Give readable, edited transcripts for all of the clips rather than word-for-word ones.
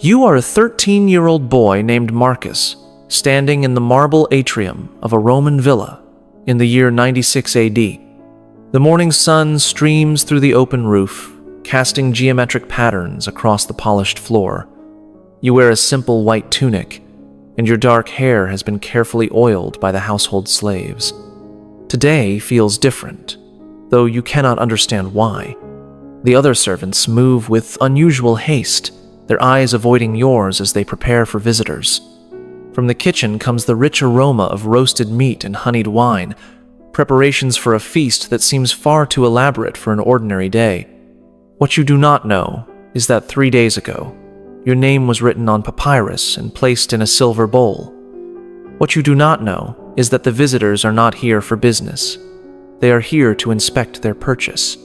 You are a 13-year-old boy named Marcus, standing in the marble atrium of a Roman villa in the year 96 AD. The morning sun streams through the open roof, casting geometric patterns across the polished floor. You wear a simple white tunic, and your dark hair has been carefully oiled by the household slaves. Today feels different, though you cannot understand why. The other servants move with unusual haste, their eyes avoiding yours as they prepare for visitors. From the kitchen comes the rich aroma of roasted meat and honeyed wine, preparations for a feast that seems far too elaborate for an ordinary day. What you do not know is that 3 days ago, your name was written on papyrus and placed in a silver bowl. What you do not know is that the visitors are not here for business. They are here to inspect their purchase.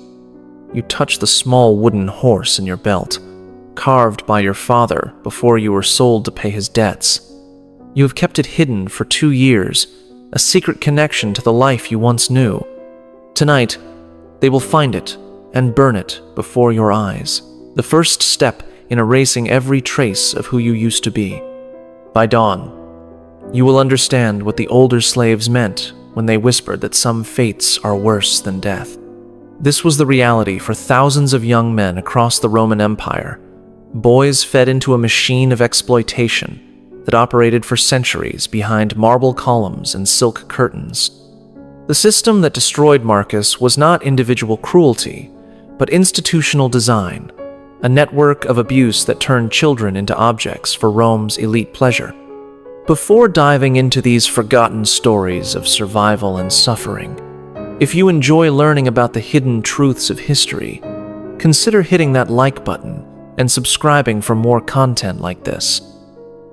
You touch the small wooden horse in your belt, carved by your father before you were sold to pay his debts. You have kept it hidden for 2 years, a secret connection to the life you once knew. Tonight, they will find it and burn it before your eyes, the first step in erasing every trace of who you used to be. By dawn, you will understand what the older slaves meant when they whispered that some fates are worse than death. This was the reality for thousands of young men across the Roman Empire, boys fed into a machine of exploitation that operated for centuries behind marble columns and silk curtains. The system that destroyed Marcus was not individual cruelty, but institutional design, a network of abuse that turned children into objects for Rome's elite pleasure. Before diving into these forgotten stories of survival and suffering, if you enjoy learning about the hidden truths of history, consider hitting that like button and subscribing for more content like this.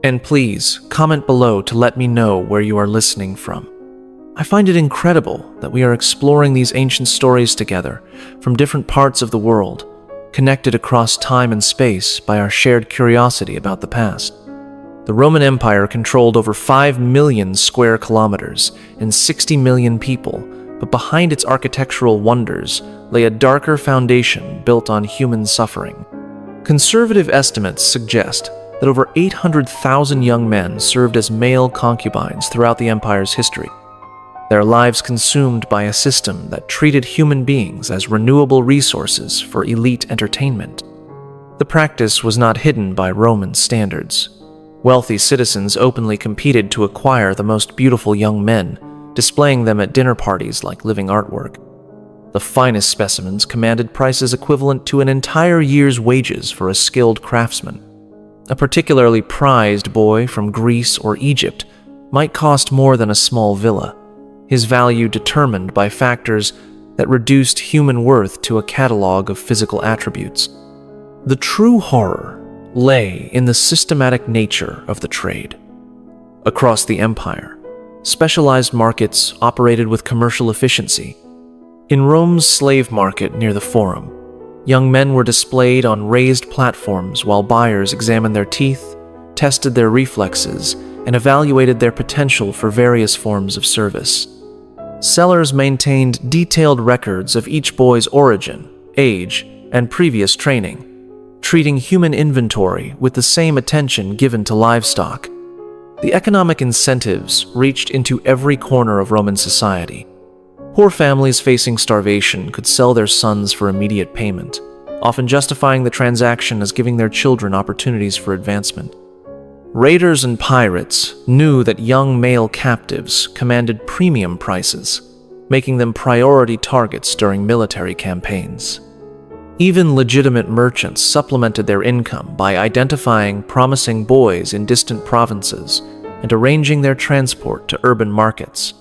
And please, comment below to let me know where you are listening from. I find it incredible that we are exploring these ancient stories together from different parts of the world, connected across time and space by our shared curiosity about the past. The Roman Empire controlled over 5 million square kilometers and 60 million people, but behind its architectural wonders lay a darker foundation built on human suffering. Conservative estimates suggest that over 800,000 young men served as male concubines throughout the empire's history, their lives consumed by a system that treated human beings as renewable resources for elite entertainment. The practice was not hidden by Roman standards. Wealthy citizens openly competed to acquire the most beautiful young men, displaying them at dinner parties like living artwork. The finest specimens commanded prices equivalent to an entire year's wages for a skilled craftsman. A particularly prized boy from Greece or Egypt might cost more than a small villa, his value determined by factors that reduced human worth to a catalog of physical attributes. The true horror lay in the systematic nature of the trade. Across the empire, specialized markets operated with commercial efficiency. In Rome's slave market near the Forum, young men were displayed on raised platforms while buyers examined their teeth, tested their reflexes, and evaluated their potential for various forms of service. Sellers maintained detailed records of each boy's origin, age, and previous training, treating human inventory with the same attention given to livestock. The economic incentives reached into every corner of Roman society. Poor families facing starvation could sell their sons for immediate payment, often justifying the transaction as giving their children opportunities for advancement. Raiders and pirates knew that young male captives commanded premium prices, making them priority targets during military campaigns. Even legitimate merchants supplemented their income by identifying promising boys in distant provinces and arranging their transport to urban markets.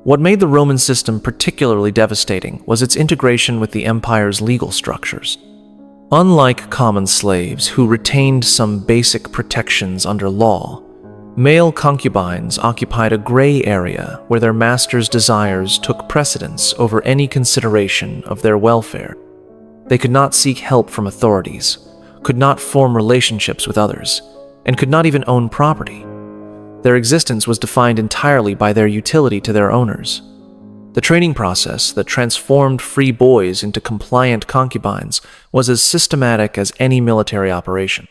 What made the Roman system particularly devastating was its integration with the empire's legal structures. Unlike common slaves who retained some basic protections under law, male concubines occupied a gray area where their master's desires took precedence over any consideration of their welfare. They could not seek help from authorities, could not form relationships with others, and could not even own property. Their existence was defined entirely by their utility to their owners. The training process that transformed free boys into compliant concubines was as systematic as any military operation.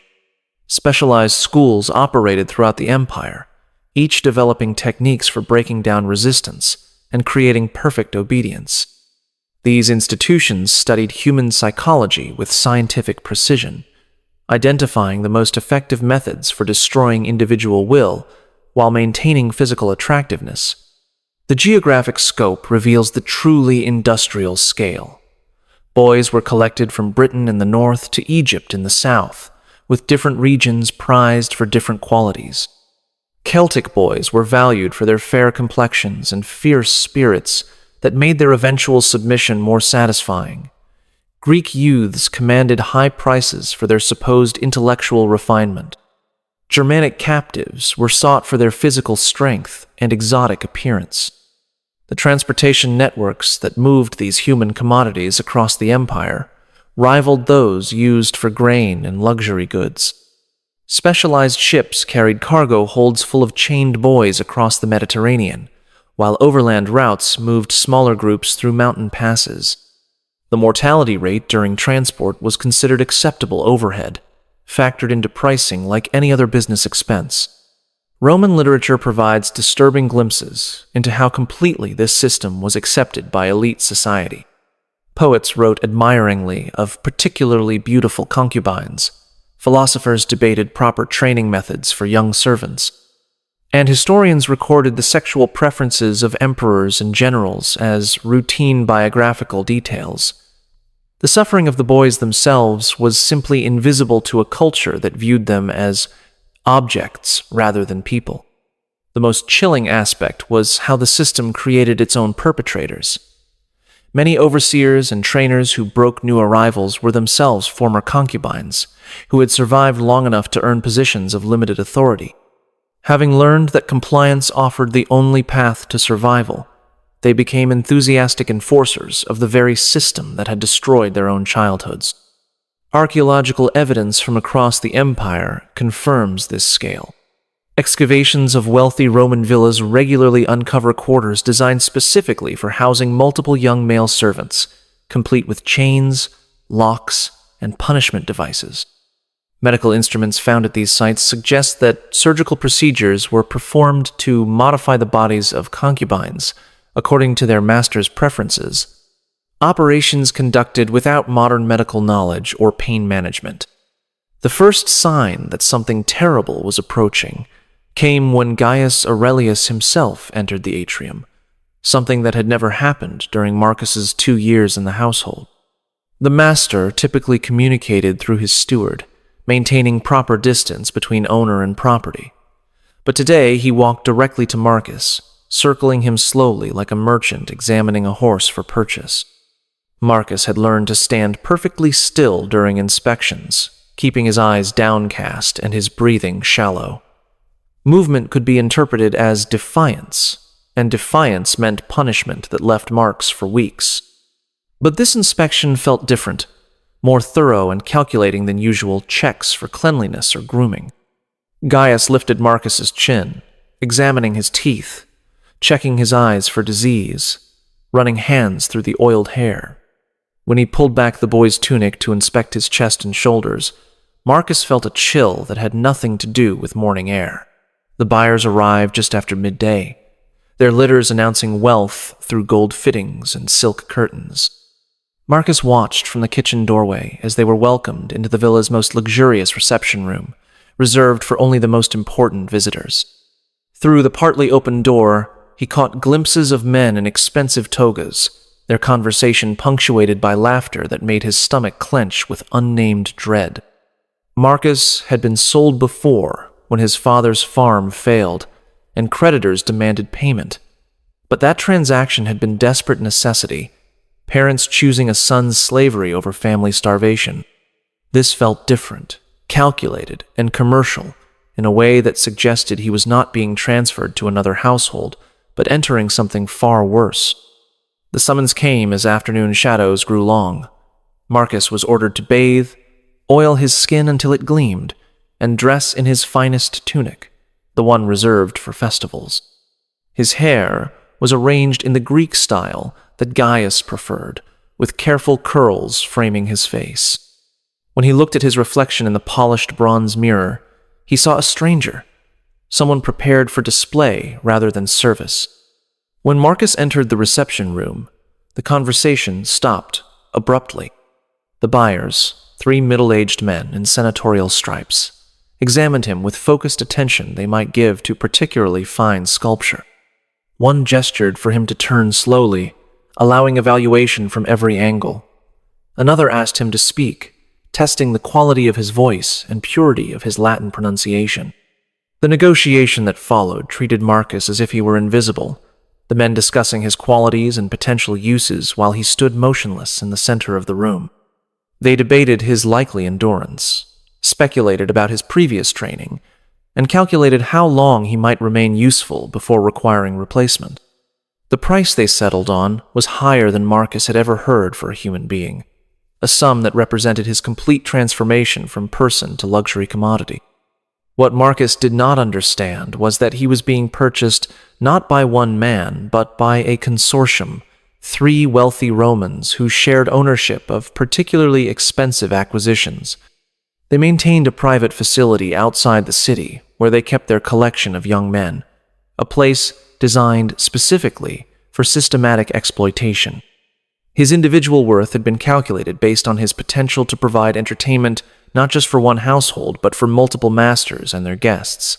Specialized schools operated throughout the empire, each developing techniques for breaking down resistance and creating perfect obedience. These institutions studied human psychology with scientific precision, identifying the most effective methods for destroying individual will while maintaining physical attractiveness. The geographic scope reveals the truly industrial scale. Boys were collected from Britain in the north to Egypt in the south, with different regions prized for different qualities. Celtic boys were valued for their fair complexions and fierce spirits that made their eventual submission more satisfying. Greek youths commanded high prices for their supposed intellectual refinement. Germanic captives were sought for their physical strength and exotic appearance. The transportation networks that moved these human commodities across the empire rivaled those used for grain and luxury goods. Specialized ships carried cargo holds full of chained boys across the Mediterranean, while overland routes moved smaller groups through mountain passes. The mortality rate during transport was considered acceptable overhead, factored into pricing like any other business expense. Roman literature provides disturbing glimpses into how completely this system was accepted by elite society. Poets wrote admiringly of particularly beautiful concubines. Philosophers debated proper training methods for young servants. And historians recorded the sexual preferences of emperors and generals as routine biographical details. The suffering of the boys themselves was simply invisible to a culture that viewed them as objects rather than people. The most chilling aspect was how the system created its own perpetrators. Many overseers and trainers who broke new arrivals were themselves former concubines, who had survived long enough to earn positions of limited authority. Having learned that compliance offered the only path to survival, they became enthusiastic enforcers of the very system that had destroyed their own childhoods. Archaeological evidence from across the empire confirms this scale. Excavations of wealthy Roman villas regularly uncover quarters designed specifically for housing multiple young male servants, complete with chains, locks, and punishment devices. Medical instruments found at these sites suggest that surgical procedures were performed to modify the bodies of concubines according to their master's preferences. Operations conducted without modern medical knowledge or pain management. The first sign that something terrible was approaching came when Gaius Aurelius himself entered the atrium, something that had never happened during Marcus's 2 years in the household. The master typically communicated through his steward, maintaining proper distance between owner and property. But today he walked directly to Marcus, circling him slowly like a merchant examining a horse for purchase. Marcus had learned to stand perfectly still during inspections, keeping his eyes downcast and his breathing shallow. Movement could be interpreted as defiance, and defiance meant punishment that left marks for weeks. But this inspection felt different, more thorough and calculating than usual checks for cleanliness or grooming. Gaius lifted Marcus's chin, examining his teeth, checking his eyes for disease, running hands through the oiled hair. When he pulled back the boy's tunic to inspect his chest and shoulders, Marcus felt a chill that had nothing to do with morning air. The buyers arrived just after midday, their litters announcing wealth through gold fittings and silk curtains. Marcus watched from the kitchen doorway as they were welcomed into the villa's most luxurious reception room, reserved for only the most important visitors. Through the partly open door, he caught glimpses of men in expensive togas, their conversation punctuated by laughter that made his stomach clench with unnamed dread. Marcus had been sold before when his father's farm failed and creditors demanded payment. But that transaction had been desperate necessity, parents choosing a son's slavery over family starvation. This felt different, calculated, and commercial in a way that suggested he was not being transferred to another household, but entering something far worse. The summons came as afternoon shadows grew long. Marcus was ordered to bathe, oil his skin until it gleamed, and dress in his finest tunic, the one reserved for festivals. His hair was arranged in the Greek style that Gaius preferred, with careful curls framing his face. When he looked at his reflection in the polished bronze mirror, he saw a stranger, someone prepared for display rather than service. When Marcus entered the reception room, the conversation stopped abruptly. The buyers, 3 middle-aged men in senatorial stripes, examined him with focused attention they might give to particularly fine sculpture. One gestured for him to turn slowly, allowing evaluation from every angle. Another asked him to speak, testing the quality of his voice and purity of his Latin pronunciation. The negotiation that followed treated Marcus as if he were invisible, the men discussing his qualities and potential uses while he stood motionless in the center of the room. They debated his likely endurance, speculated about his previous training, and calculated how long he might remain useful before requiring replacement. The price they settled on was higher than Marcus had ever heard for a human being, a sum that represented his complete transformation from person to luxury commodity. What Marcus did not understand was that he was being purchased not by one man, but by a consortium, 3 wealthy Romans who shared ownership of particularly expensive acquisitions. They maintained a private facility outside the city where they kept their collection of young men, a place designed specifically for systematic exploitation. His individual worth had been calculated based on his potential to provide entertainment not just for one household, but for multiple masters and their guests.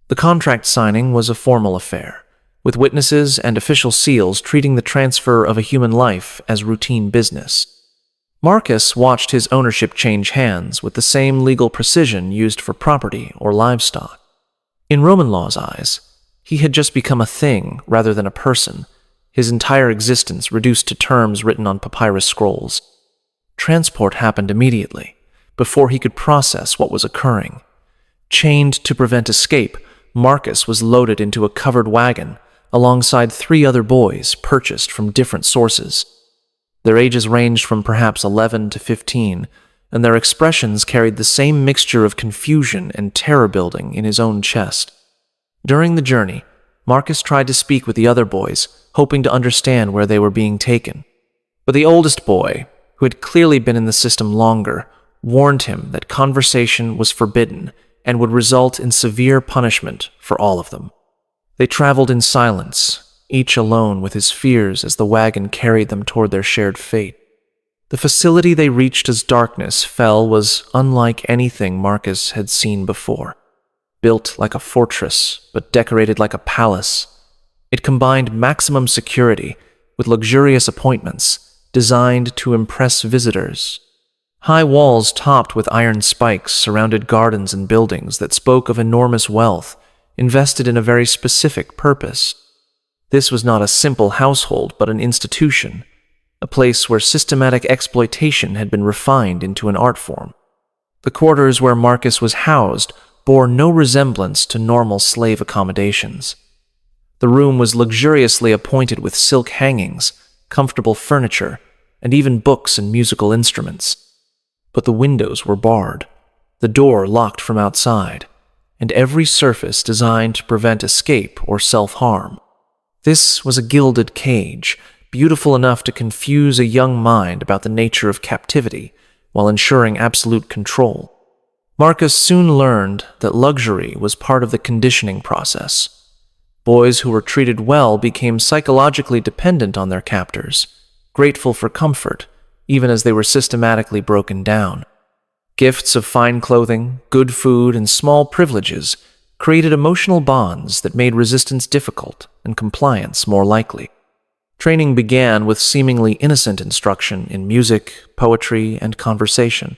The contract signing was a formal affair, with witnesses and official seals treating the transfer of a human life as routine business. Marcus watched his ownership change hands with the same legal precision used for property or livestock. In Roman law's eyes, he had just become a thing rather than a person, his entire existence reduced to terms written on papyrus scrolls. Transport happened immediately, before he could process what was occurring. Chained to prevent escape, Marcus was loaded into a covered wagon alongside 3 other boys purchased from different sources. Their ages ranged from perhaps 11 to 15, and their expressions carried the same mixture of confusion and terror-building in his own chest. During the journey, Marcus tried to speak with the other boys, hoping to understand where they were being taken. But the oldest boy, who had clearly been in the system longer, warned him that conversation was forbidden and would result in severe punishment for all of them. They traveled in silence, each alone with his fears as the wagon carried them toward their shared fate. The facility they reached as darkness fell was unlike anything Marcus had seen before. Built like a fortress, but decorated like a palace, it combined maximum security with luxurious appointments designed to impress visitors. High walls topped with iron spikes surrounded gardens and buildings that spoke of enormous wealth invested in a very specific purpose. This was not a simple household, but an institution, a place where systematic exploitation had been refined into an art form. The quarters where Marcus was housed bore no resemblance to normal slave accommodations. The room was luxuriously appointed with silk hangings, comfortable furniture, and even books and musical instruments. But the windows were barred, the door locked from outside, and every surface designed to prevent escape or self-harm. This was a gilded cage, beautiful enough to confuse a young mind about the nature of captivity while ensuring absolute control. Marcus soon learned that luxury was part of the conditioning process. Boys who were treated well became psychologically dependent on their captors, grateful for comfort, even as they were systematically broken down. Gifts of fine clothing, good food, and small privileges created emotional bonds that made resistance difficult and compliance more likely. Training began with seemingly innocent instruction in music, poetry, and conversation.